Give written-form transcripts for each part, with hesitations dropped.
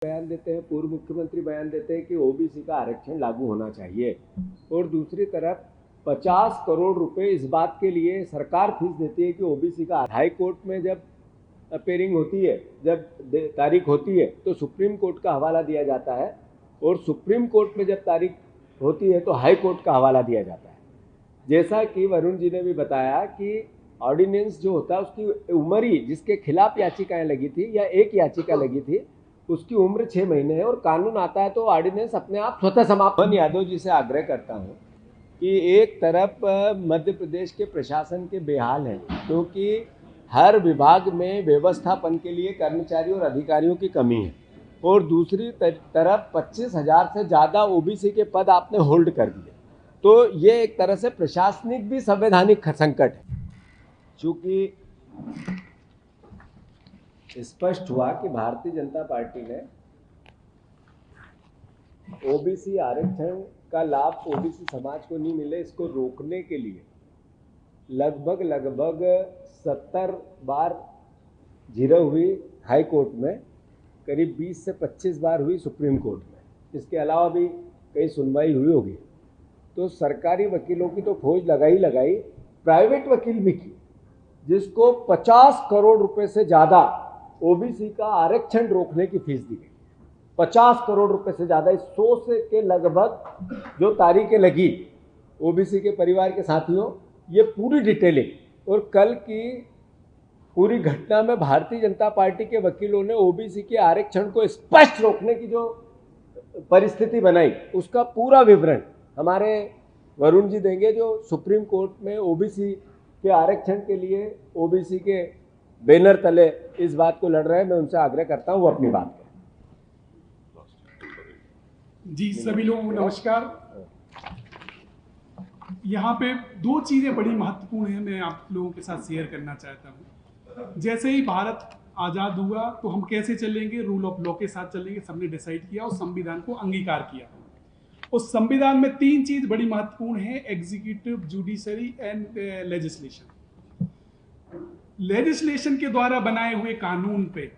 बयान देते हैं, पूर्व मुख्यमंत्री बयान देते हैं कि ओबीसी का आरक्षण लागू होना चाहिए, और दूसरी तरफ 50 करोड़ रुपए इस बात के लिए सरकार फीस देती है कि ओबीसी का। हाई कोर्ट में जब अपेयरिंग होती है, जब तारीख होती है, तो सुप्रीम कोर्ट का हवाला दिया जाता है, और सुप्रीम कोर्ट में जब तारीख होती है तो हाई कोर्ट का हवाला दिया जाता है। जैसा कि वरुण जी ने भी बताया कि ऑर्डिनेंस जो होता है उसकी उम्र ही, जिसके खिलाफ याचिकाएं लगी थी या एक याचिका लगी थी, उसकी उम्र 6 महीने है, और कानून आता है तो ऑर्डिनेंस अपने आप स्वतः समाप्त। मोहन यादव जी से आग्रह करता हूं कि एक तरफ मध्य प्रदेश के प्रशासन के बेहाल हैं, क्योंकि हर विभाग में व्यवस्थापन के लिए कर्मचारियों और अधिकारियों की कमी है, और दूसरी तरफ 25,000 से ज़्यादा ओबीसी के पद आपने होल्ड कर दिए, तो ये एक तरह से प्रशासनिक भी संवैधानिक संकट है। चूँकि स्पष्ट हुआ कि भारतीय जनता पार्टी ने ओबीसी आरक्षण का लाभ ओबीसी समाज को नहीं मिले, इसको रोकने के लिए लगभग 70 बार झिरह हुई हाई कोर्ट में, करीब 20 से 25 बार हुई सुप्रीम कोर्ट में, इसके अलावा भी कई सुनवाई हुई होगी। तो सरकारी वकीलों की तो फौज लगाई, प्राइवेट वकील भी की, जिसको 50 करोड़ रुपए से ज़्यादा ओबीसी का आरक्षण रोकने की फीस दी गई। 50 करोड़ रुपए से ज़्यादा, इस 100 से के लगभग जो तारीखें लगी ओबीसी के परिवार के साथियों, ये पूरी डिटेलिंग। और कल की पूरी घटना में भारतीय जनता पार्टी के वकीलों ने ओबीसी के आरक्षण को स्पष्ट रोकने की जो परिस्थिति बनाई, उसका पूरा विवरण हमारे वरुण जी देंगे, जो सुप्रीम कोर्ट में ओबीसी के आरक्षण के लिए ओबीसी के बैनर तले इस बात को लड़ रहे हैं। मैं उनसे आग्रह करता हूं वो अपनी बात करें। जी, सभी लोगों को नमस्कार। यहाँ पे दो चीज़ें बड़ी महत्वपूर्ण हैं, मैं आप लोगों के साथ शेयर करना चाहता हूँ। जैसे ही भारत आज़ाद हुआ तो हम कैसे चलेंगे, रूल ऑफ लॉ के साथ चलेंगे, सबने डिसाइड किया और संविधान को अंगीकार किया। उस संविधान में 3 चीज़ बड़ी महत्वपूर्ण है, executive, judiciary and legislation. Legislation के द्वारा बनाए हुए कानून पे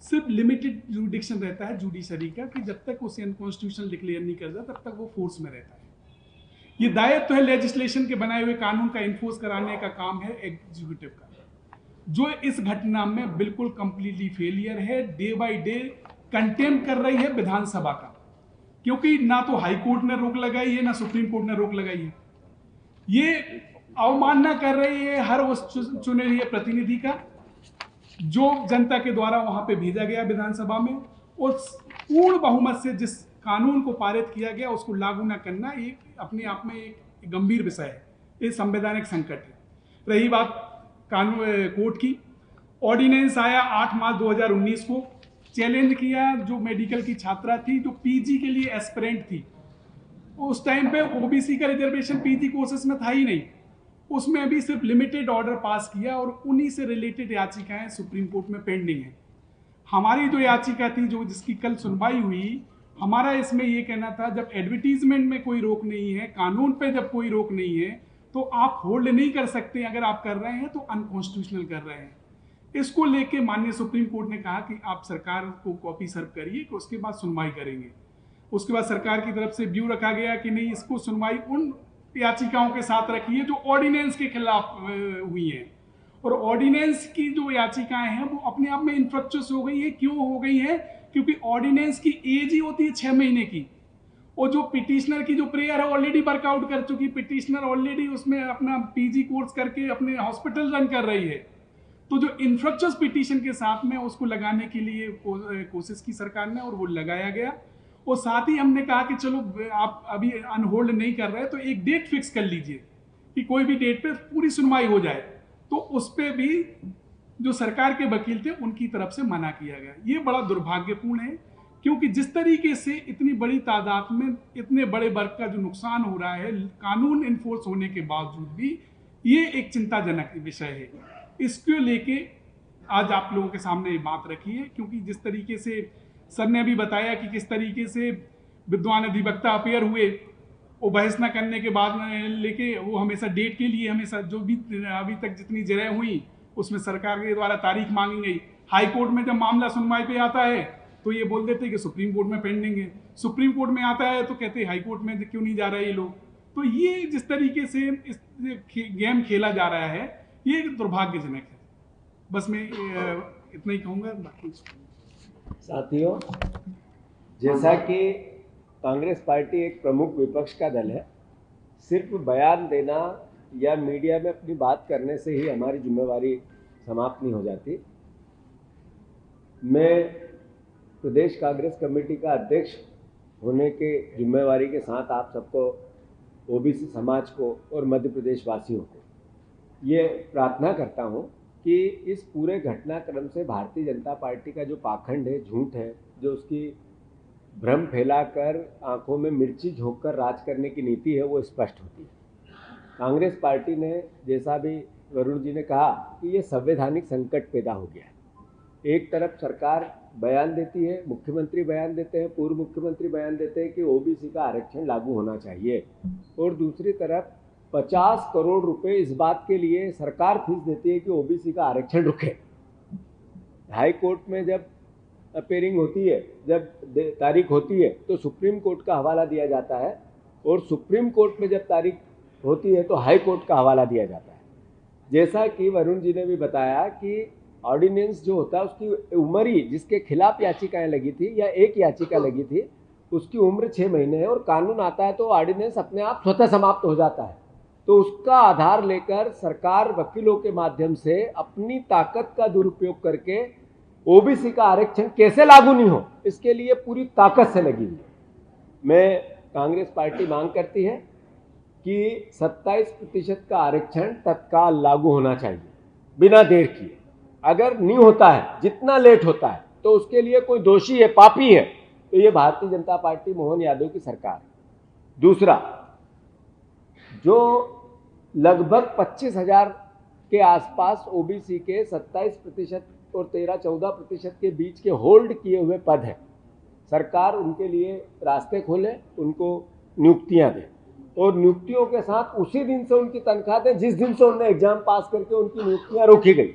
सिर्फ लिमिटेड जुडिक्शन रहता है जुडिशरी का, कि जब तक उसे अनकॉन्स्टिट्यूशनल डिक्लेयर नहीं कर देता तब तक वो फोर्स में रहता है। ये दायित्व है लेजिस्लेशन के बनाए हुए कानून का इन्फोर्स कराने का काम है एग्जीक्यूटिव का, जो इस घटना में बिल्कुल कंप्लीटली फेलियर है। डे बाय डे कंटेम्प्ट कर रही है विधानसभा का, क्योंकि ना तो हाई कोर्ट ने रोक लगाई है, ना सुप्रीम कोर्ट ने रोक लगाई है। ये अवमानना कर रही है हर उस चुने हुए प्रतिनिधि का जो जनता के द्वारा वहां पे भेजा गया विधानसभा में। उस पूर्ण बहुमत से जिस कानून को पारित किया गया उसको लागू न करना ये अपने आप में एक गंभीर विषय है, ये संवैधानिक संकट है। रही बात कानून कोर्ट की, ऑर्डिनेंस आया 8 मार्च 2019 को, चैलेंज किया जो मेडिकल की छात्रा थी जो पीजी के लिए एस्पिरेंट थी। उस टाइम पे ओबीसी का रिजर्वेशन पीजी कोर्सेस में था ही नहीं, उसमें अभी सिर्फ लिमिटेड ऑर्डर पास किया और उन्हीं से रिलेटेड याचिकाएं सुप्रीम कोर्ट में पेंडिंग है। हमारी जो याचिका थी जो जिसकी कल सुनवाई हुई, हमारा इसमें ये कहना था जब एडवर्टीजमेंट में कोई रोक नहीं है, कानून पे जब कोई रोक नहीं है, तो आप होल्ड नहीं कर सकते। अगर आप कर रहे हैं तो अनकॉन्स्टिट्यूशनल कर रहे हैं। इसको लेके माननीय सुप्रीम कोर्ट ने कहा कि आप सरकार को कॉपी सर्व करिए कि उसके बाद सुनवाई करेंगे। उसके बाद सरकार की तरफ से व्यू रखा गया कि नहीं, इसको सुनवाई उन याचिकाओं के साथ रखी है जो ऑर्डिनेंस के खिलाफ हुई हैं। और ऑर्डिनेंस की जो याचिकाएं हैं वो अपने आप में इन्फ्रक्चुअस हो गई है। क्यों हो गई है? क्योंकि ऑर्डिनेंस की एज ही होती है 6 महीने की, और जो पिटिशनर की जो प्रेयर है ऑलरेडी वर्कआउट कर चुकी, पिटिशनर ऑलरेडी उसमें अपना पीजी कोर्स करके अपने हॉस्पिटल रन कर रही है। तो जो इन्फ्रक्चुअस पिटिशन के साथ में उसको लगाने के लिए कोशिश की सरकार ने और वो लगाया गया। और साथ ही हमने कहा कि चलो आप अभी अनहोल्ड नहीं कर रहे तो एक डेट फिक्स कर लीजिए कि कोई भी डेट पे पूरी सुनवाई हो जाए। तो उस पर भी जो सरकार के वकील थे उनकी तरफ से मना किया गया। ये बड़ा दुर्भाग्यपूर्ण है, क्योंकि जिस तरीके से इतनी बड़ी तादाद में इतने बड़े वर्ग का जो नुकसान हो रहा है कानून इन्फोर्स होने के बावजूद भी, ये एक चिंताजनक विषय है। इसको लेके आज आप लोगों के सामने ये बात रखी है, क्योंकि जिस तरीके से सर ने अभी बताया कि किस तरीके से विद्वान अधिवक्ता अपेयर हुए, वो बहस न करने के बाद लेके वो हमेशा डेट के लिए हमेशा जो भी अभी तक जितनी जगह हुई उसमें सरकार के द्वारा तारीख मांगी गई। हाई कोर्ट में जब मामला सुनवाई पे आता है तो ये बोल देते हैं कि सुप्रीम कोर्ट में पेंडिंग है, सुप्रीम कोर्ट में आता है तो कहते हैं हाई कोर्ट में क्यों नहीं जा रहे ये लोग। तो ये जिस तरीके से इस गेम खेला जा रहा है ये दुर्भाग्यजनक है। बस मैं इतना ही कहूँगा। बाकी साथियों, जैसा कि कांग्रेस पार्टी एक प्रमुख विपक्ष का दल है, सिर्फ बयान देना या मीडिया में अपनी बात करने से ही हमारी जिम्मेवारी समाप्त नहीं हो जाती। मैं प्रदेश कांग्रेस कमेटी का अध्यक्ष होने के जिम्मेवारी के साथ आप सबको, ओबीसी समाज को और मध्य प्रदेश वासियों को ये प्रार्थना करता हूँ कि इस पूरे घटनाक्रम से भारतीय जनता पार्टी का जो पाखंड है, झूठ है, जो उसकी भ्रम फैलाकर आंखों में मिर्ची झोंककर राज करने की नीति है, वो स्पष्ट होती है। कांग्रेस पार्टी ने, जैसा भी वरुण जी ने कहा, कि ये संवैधानिक संकट पैदा हो गया है। एक तरफ सरकार बयान देती है, मुख्यमंत्री बयान देते हैं, पूर्व मुख्यमंत्री बयान देते हैं कि ओबीसी का आरक्षण लागू होना चाहिए, और दूसरी तरफ 50 करोड़ रुपए इस बात के लिए सरकार फीस देती है कि ओबीसी का आरक्षण रुके। हाई कोर्ट में जब अपेयरिंग होती है, जब तारीख होती है, तो सुप्रीम कोर्ट का हवाला दिया जाता है, और सुप्रीम कोर्ट में जब तारीख होती है तो हाई कोर्ट का हवाला दिया जाता है। जैसा कि वरुण जी ने भी बताया कि ऑर्डिनेंस जो होता है उसकी उम्र ही, जिसके खिलाफ याचिकाएं लगी थी या एक याचिका लगी थी, उसकी उम्र 6 महीने है, और कानून आता है तो ऑर्डिनेंस अपने आप स्वतः समाप्त हो जाता है। तो उसका आधार लेकर सरकार वकीलों के माध्यम से अपनी ताकत का दुरुपयोग करके ओबीसी का आरक्षण कैसे लागू नहीं हो, इसके लिए पूरी ताकत से लगी हुई है। मैं, कांग्रेस पार्टी मांग करती है कि 27% का आरक्षण तत्काल लागू होना चाहिए, बिना देर किए। अगर नहीं होता है, जितना लेट होता है, तो उसके लिए कोई दोषी है, पापी है, तो ये भारतीय जनता पार्टी मोहन यादव की सरकार है। दूसरा, जो लगभग 25,000 के आसपास ओबीसी के 27% और 13-14% के बीच के होल्ड किए हुए पद हैं, सरकार उनके लिए रास्ते खोले, उनको नियुक्तियां दे, और नियुक्तियों के साथ उसी दिन से उनकी तनख्वाह दें जिस दिन से उन्होंने एग्जाम पास करके उनकी नियुक्तियां रोकी गई।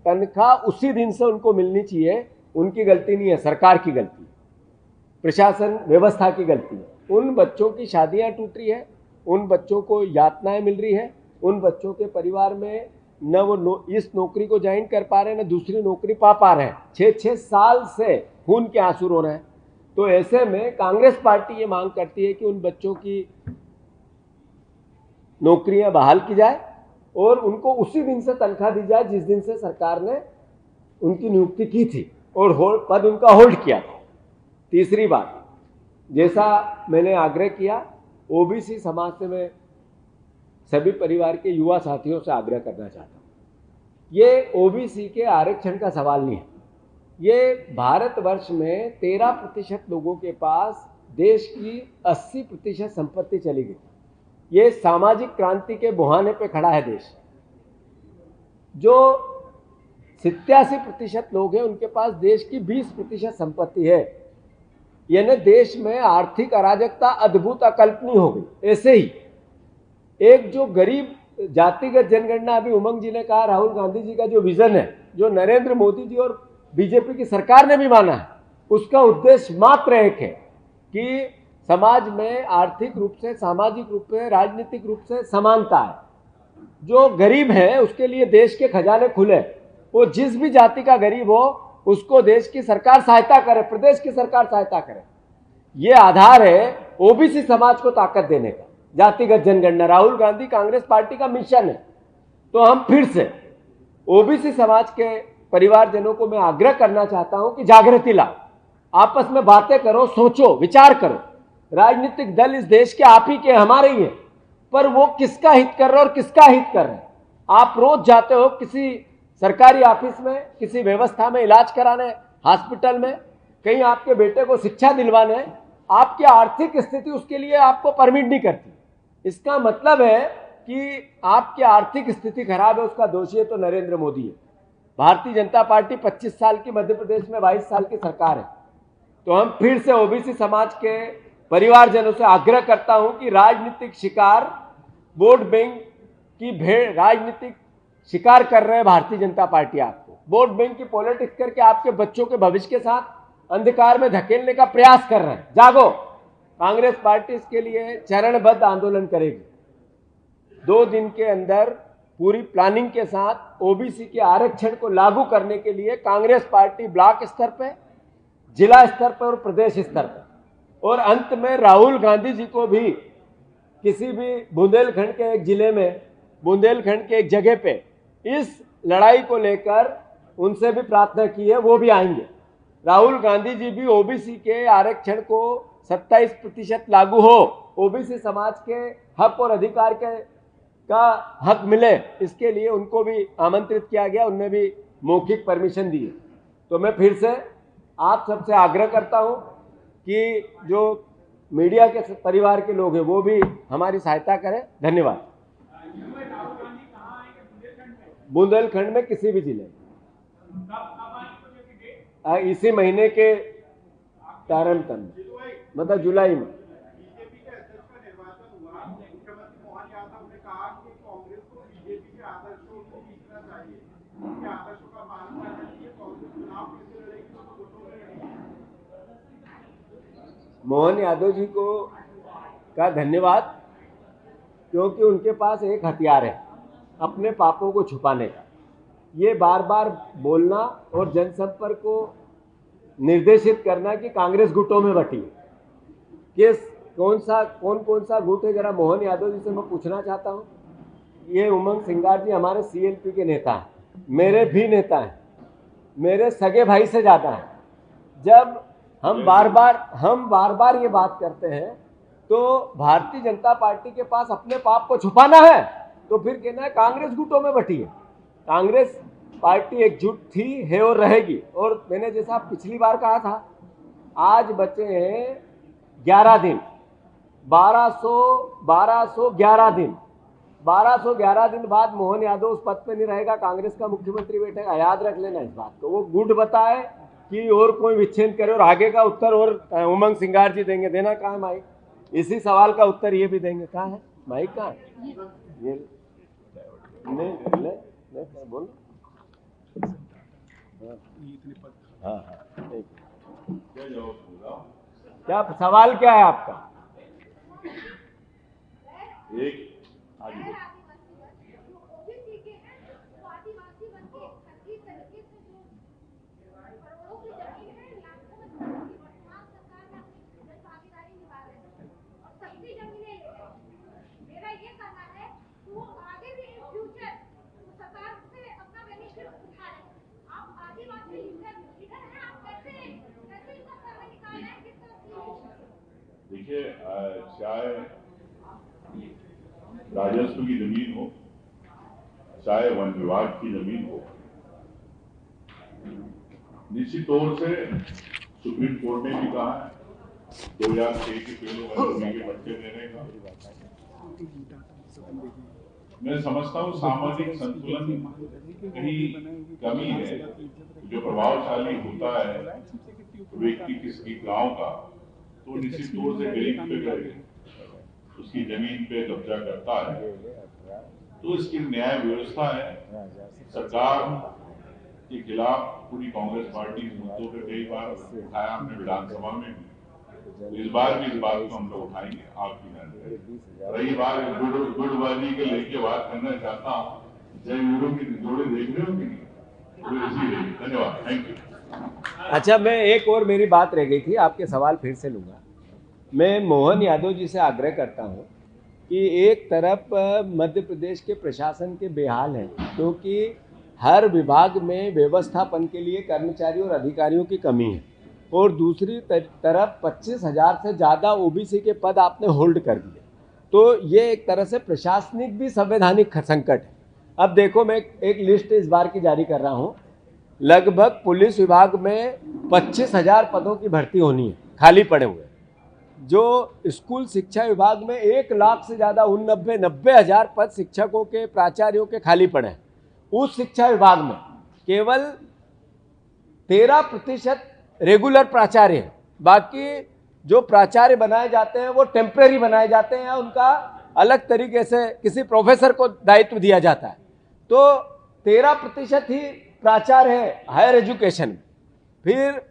तनख्वाह उसी दिन से उनको मिलनी चाहिए। उनकी गलती नहीं है, सरकार की गलती, प्रशासन व्यवस्था की गलती है। उन बच्चों की शादियां टूट रही है, उन बच्चों को यातनाएं मिल रही है, उन बच्चों के परिवार में न वो इस नौकरी को ज्वाइन कर पा रहे हैं, न दूसरी नौकरी पा रहे हैं। 6-6 साल से खून के आंसू रो रहे हैं। तो ऐसे में कांग्रेस पार्टी ये मांग करती है कि उन बच्चों की नौकरियां बहाल की जाए और उनको उसी दिन से तनख्वाह दी जाए जिस दिन से सरकार ने उनकी नियुक्ति की थी और पद उनका होल्ड किया था। तीसरी बात, जैसा मैंने आग्रह किया, ओबीसी समाज से मैं सभी परिवार के युवा साथियों से आग्रह करना चाहता हूँ, ये ओबीसी के आरक्षण का सवाल नहीं है। ये भारतवर्ष में 13% लोगों के पास देश की 80% संपत्ति चली गई। ये सामाजिक क्रांति के बुहाने पे खड़ा है देश। जो 87% लोग हैं उनके पास देश की 20% संपत्ति है। यानी देश में आर्थिक अराजकता अद्भुत अकल्पनीय हो गई। ऐसे ही एक जो गरीब जातिगत जनगणना, अभी उमंग जी ने कहा, राहुल गांधी जी का जो विजन है, जो नरेंद्र मोदी जी और बीजेपी की सरकार ने भी माना है, उसका उद्देश्य मात्र एक है कि समाज में आर्थिक रूप से, सामाजिक रूप से, राजनीतिक रूप से समानता है। जो गरीब है उसके लिए देश के खजाने खुले, वो जिस भी जाति का गरीब हो उसको देश की सरकार सहायता करे, प्रदेश की सरकार सहायता करे। ये आधार है ओबीसी समाज को ताकत देने का, जातिगत जनगणना। राहुल गांधी कांग्रेस पार्टी का मिशन है। तो हम फिर से ओबीसी समाज के परिवारजनों को मैं आग्रह करना चाहता हूं कि जागृति लाओ, आपस में बातें करो, सोचो, विचार करो। राजनीतिक दल इस देश के आप ही के, हमारे ही हैं, पर वो किसका हित कर रहे और किसका हित कर रहे हैं। आप रोज जाते हो किसी सरकारी ऑफिस में, किसी व्यवस्था में इलाज कराने, हॉस्पिटल में, कहीं आपके बेटे को शिक्षा दिलवाने, आपकी आर्थिक स्थिति उसके लिए आपको परमिट नहीं करती। इसका मतलब है कि आपकी आर्थिक स्थिति खराब है, उसका दोषी है तो नरेंद्र मोदी है। भारतीय जनता पार्टी 25 साल की, मध्य प्रदेश में 22 साल की सरकार है। तो हम फिर से ओबीसी समाज के परिवारजनों से आग्रह करता हूं कि राजनीतिक शिकार, वोट बैंक की भेड़, राजनीतिक शिकार कर रहे हैं भारतीय जनता पार्टी। आपको वोट बैंक की पॉलिटिक्स करके आपके बच्चों के भविष्य के साथ अंधकार में धकेलने का प्रयास कर रहे हैं। जागो, कांग्रेस पार्टी इसके लिए चरणबद्ध आंदोलन करेगी। 2 दिन के अंदर पूरी प्लानिंग के साथ ओबीसी के आरक्षण को लागू करने के लिए कांग्रेस पार्टी ब्लॉक स्तर पे, जिला स्तर पर और प्रदेश स्तर पर, और अंत में राहुल गांधी जी को भी किसी भी बुंदेलखंड के एक जिले में, बुंदेलखंड के एक जगह पे इस लड़ाई को लेकर उनसे भी प्रार्थना की है, वो भी आएंगे। राहुल गांधी जी भी ओबीसी के आरक्षण को 27% लागू हो, ओबीसी समाज के हक और अधिकार का हक मिले, इसके लिए उनको भी आमंत्रित किया गया, उनने भी मौखिक परमिशन दी। तो मैं फिर से आप सबसे आग्रह करता हूं कि जो मीडिया के परिवार के लोग हैं वो भी हमारी सहायता करें। धन्यवाद। बुंदेलखंड में किसी भी जिले में इसी महीने के प्रारंभ में, मतलब जुलाई में। बीजेपी के अध्यक्ष का निर्वाचन हुआ, मुख्यमंत्री मोहन यादव ने कहा कि कांग्रेस को बीजेपी के आदर्शों को सीखना चाहिए, उनके आदर्शों का पालन करना चाहिए। कांग्रेस चुनाव कैसे लड़ेगी तो वोटों में लड़ेगी। मोहन यादव जी को का धन्यवाद, क्योंकि उनके पास एक हथियार है अपने पापों को छुपाने का। ये बार बार बोलना और जनसंपर्क को निर्देशित करना कि कांग्रेस गुटों में बटी है। कौन कौन सा गुट है, जरा मोहन यादव जी से मैं पूछना चाहता हूँ। ये उमंग सिंगार जी हमारे सीएलपी के नेता हैं, मेरे भी नेता हैं, मेरे सगे भाई से ज़्यादा हैं। जब हम बार बार ये बात करते हैं तो भारतीय जनता पार्टी के पास अपने पाप को छुपाना है, तो फिर कहना है कांग्रेस गुटों में बटी है। कांग्रेस पार्टी एकजुट थी, है और रहेगी। और मैंने जैसा पिछली बार कहा था, आज बचे हैं 11 दिन, 1211 दिन, 1211 दिन बाद मोहन यादव उस पद पे नहीं रहेगा, कांग्रेस का मुख्यमंत्री बैठेगा। याद रख लेना इस बात को। वो गुट बताए कि और कोई विच्छेद करे, और आगे का उत्तर और उमंग सिंगार जी देंगे। देना कहाँ है माइक? इसी सवाल का उत्तर ये भी देंगे। कहाँ है माइक? कहाँ है ये? ले बोल। हाँ, क्या सवाल क्या है आपका? एक आगे देखिए, चाहे राजस्व की जमीन हो, चाहे वन विभाग की जमीन हो, निश्चित तौर से सुप्रीम कोर्ट ने भी कहा है 2006 के पहले वन भूमि के पट्टे देने का। मैं समझता हूँ सामाजिक संतुलन कहीं कमी है। जो प्रभावशाली होता है व्यक्ति किसी गांव का, तो निश्चित तौर से गरीब पे उसकी जमीन पे कब्जा करता है। तो इसकी न्याय व्यवस्था है। सरकार के खिलाफ पूरी कांग्रेस पार्टी इस मुद्दों पे कई बार उठाया हमने विधानसभा में। इस बार भी इस बात को हम लोग उठाएंगे आपकी नजर। रही बात गुटबाजी के लेके बात करना चाहता हूँ, जय वीरों की जोड़े देख रहे हो कि नहीं? धन्यवाद, थैंक यू। अच्छा, मैं एक और मेरी बात रह गई थी, आपके सवाल फिर से लूँगा। मैं मोहन यादव जी से आग्रह करता हूँ कि एक तरफ मध्य प्रदेश के प्रशासन के बेहाल हैं, क्योंकि हर विभाग में व्यवस्थापन के लिए कर्मचारियों और अधिकारियों की कमी है, और दूसरी तरफ 25,000 से ज़्यादा ओबीसी के पद आपने होल्ड कर दिए। तो ये एक तरह से प्रशासनिक भी संवैधानिक संकट है। अब देखो, मैं एक लिस्ट इस बार की जारी कर रहा हूँ। लगभग पुलिस विभाग में 25,000 पदों की भर्ती होनी है, खाली पड़े हुए। जो स्कूल शिक्षा विभाग में 1 लाख से ज़्यादा 90,000 पद शिक्षकों के, प्राचार्यों के खाली पड़े हैं। उस शिक्षा विभाग में केवल 13% रेगुलर प्राचार्य हैं। बाकी जो प्राचार्य बनाए जाते हैं वो टेम्परेरी बनाए जाते हैं, उनका अलग तरीके से किसी प्रोफेसर को दायित्व दिया जाता है। तो 13% ही प्राचार्य है हायर एजुकेशन में। फिर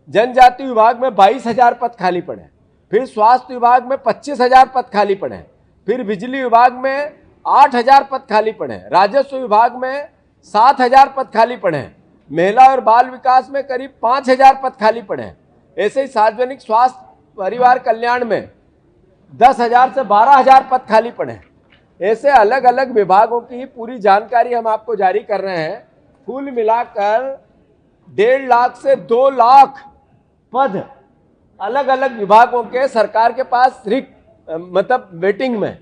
जनजाति विभाग में 22,000 पद खाली पड़े हैं, फिर स्वास्थ्य विभाग में 25,000 पद खाली पड़े हैं, फिर बिजली विभाग में 8,000 पद खाली पड़े हैं, राजस्व विभाग में 7,000 पद खाली पड़े हैं, महिला और बाल विकास में करीब 5,000 पद खाली पड़े हैं। ऐसे ही सार्वजनिक स्वास्थ्य परिवार कल्याण में 10,000 से 12,000 पद खाली पड़े हैं। ऐसे अलग अलग विभागों की पूरी जानकारी हम आपको जारी कर रहे हैं। कुल मिलाकर 1.5 लाख से 2 लाख पद अलग अलग विभागों के सरकार के पास मतलब वेटिंग में।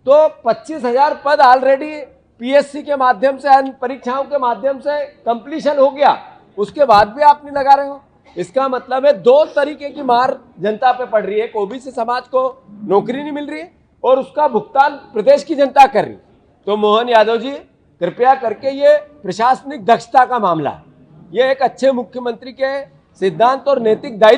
तो 25,000 पद ऑलरेडी पीएससी के माध्यम से, अन्य परीक्षाओं के माध्यम से कंप्लीशन हो गया, उसके बाद भी आप नहीं लगा रहे हो। इसका मतलब है 2 तरीके की मार जनता पे पड़ रही है। एक ओबीसी समाज को नौकरी नहीं मिल रही है और उसका भुगतान प्रदेश की जनता कर रही है। तो मोहन यादव जी, कृपया करके ये प्रशासनिक दक्षता का मामला है, ये एक अच्छे मुख्यमंत्री के सिद्धांत और नैतिक दायित्व